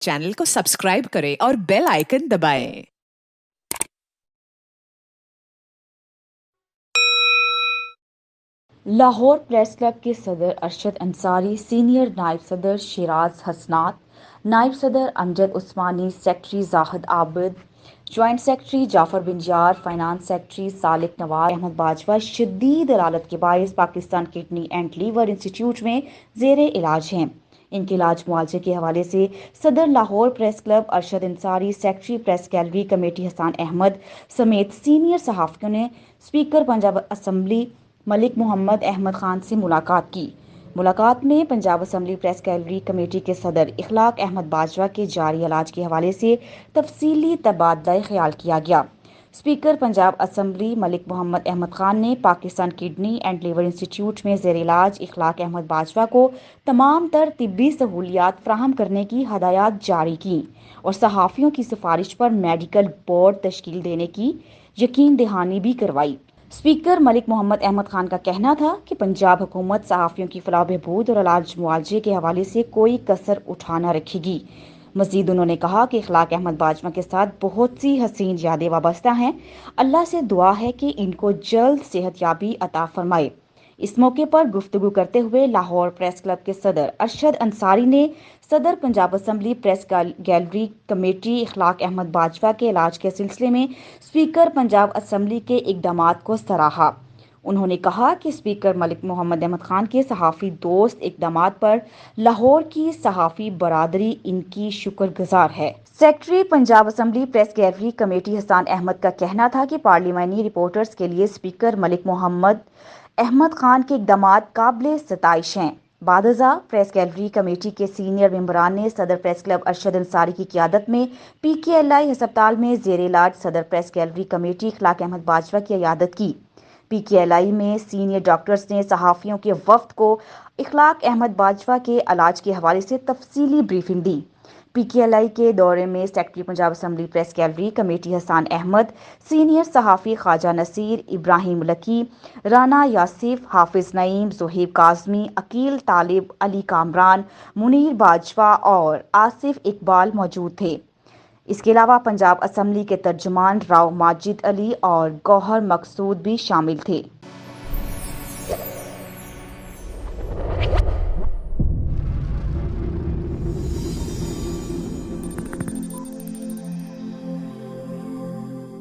Channel को subscribe करें और बेल आइकन दबाएं। लाहौर प्रेस क्लब के सदर अरशद अंसारी, सीनियर नायब सदर शिराज हसनात, नायब सदर Amjad Usmani, secretary Zahid Abid, joint secretary Jafar bin Yar, finance secretary Salik Nawaz Ahmad Bajwa शदीद अदालत के बायस Pakistan kidney and liver institute में जेर इलाज हैं। इनके इलाज मुआवजे के हवाले से सदर Lahore press club Arshad Ansari, secretary press gallery committee Hasan Ahmed समेत सीनियर सहाफ़ियों ने स्पीकर पंजाब असम्बली मलिक मोहम्मद अहमद खान से मुलाकात की। मुलाकात में Punjab assembly press gallery committee के सदर इखलाक अहमद बाजवा के जारी इलाज के हवाले से तफसीली तबादला ख्याल किया गया। स्पीकर पंजाब असम्बली मलिक मोहम्मद अहमद खान ने Pakistan kidney and liver institute में ज़ेर इलाज इखलाक अहमद बाजवा को तमाम तर तिब्बी सहूलियात फराहम करने की हदायत जारी की और सहाफ़ियों की सिफारिश पर मेडिकल बोर्ड तश्कील देने की यकीन दहानी भी करवाई। स्पीकर मलिक मोहम्मद अहमद खान का कहना था कि पंजाब हुकूमत सहाफ़ियों की फलाह बहबूद और इलाज मुआवजे के हवाले से कोई कसर उठा न रखेगी। मज़ीद उन्होंने कहा कि इखलाक अहमद बाजवा के साथ बहुत सी हसीन यादें वाबस्ता हैं। अल्लाह से दुआ है कि इनको जल्द सेहतयाबी अता फरमाए। इस मौके पर गुफ्तगू करते हुए लाहौर प्रेस क्लब के सदर अरशद अंसारी ने सदर Punjab assembly press gallery committee Ikhlaq Ahmad Bajwa के इलाज के सिलसिले में स्पीकर पंजाब असम्बली के इकदामात को सराहा। उन्होंने कहा कि स्पीकर मलिक मोहम्मद अहमद खान के सहाफ़ी दोस्त इकदामात पर लाहौर की सहाफ़ी बरादरी इनकी शुक्रगुजार है। Secretary Punjab assembly press gallery committee Hasan Ahmed का कहना था कि पार्लिमानी रिपोर्टर्स के लिए स्पीकर मलिक मोहम्मद अहमद खान के इकदामात काबिल सताइश हैं। बादजा प्रेस गैलरी कमेटी के सीनियर मेंबरान ने सदर प्रेस क्लब अरशद अंसारी की क़ियादत में PKLI अस्पताल में ज़ेर इलाज सदर press gallery committee Ikhlaq Ahmad Bajwa की इयादत की। PKLI में सीनियर डॉक्टर्स ने सहाफ़ियों के वफ़द को इखलाक अहमद बाजवा के इलाज के हवाले से तफसीली ब्रीफिंग दी। PKLI के दौरे में secretary Punjab assembly press gallery committee Hasan Ahmad, senior सहाफ़ी ख्वाजा नसीर, इब्राहिम लकी, राना यासिफ, हाफिज नईम, ज़ोहेब काज़मी, अकील तालिब, अली कामरान, मुनीर बाजवा और आसिफ इकबाल मौजूद थे। इसके अलावा पंजाब असम्बली के तर्जुमान राव माजिद अली और गौहर मकसूद भी शामिल थे।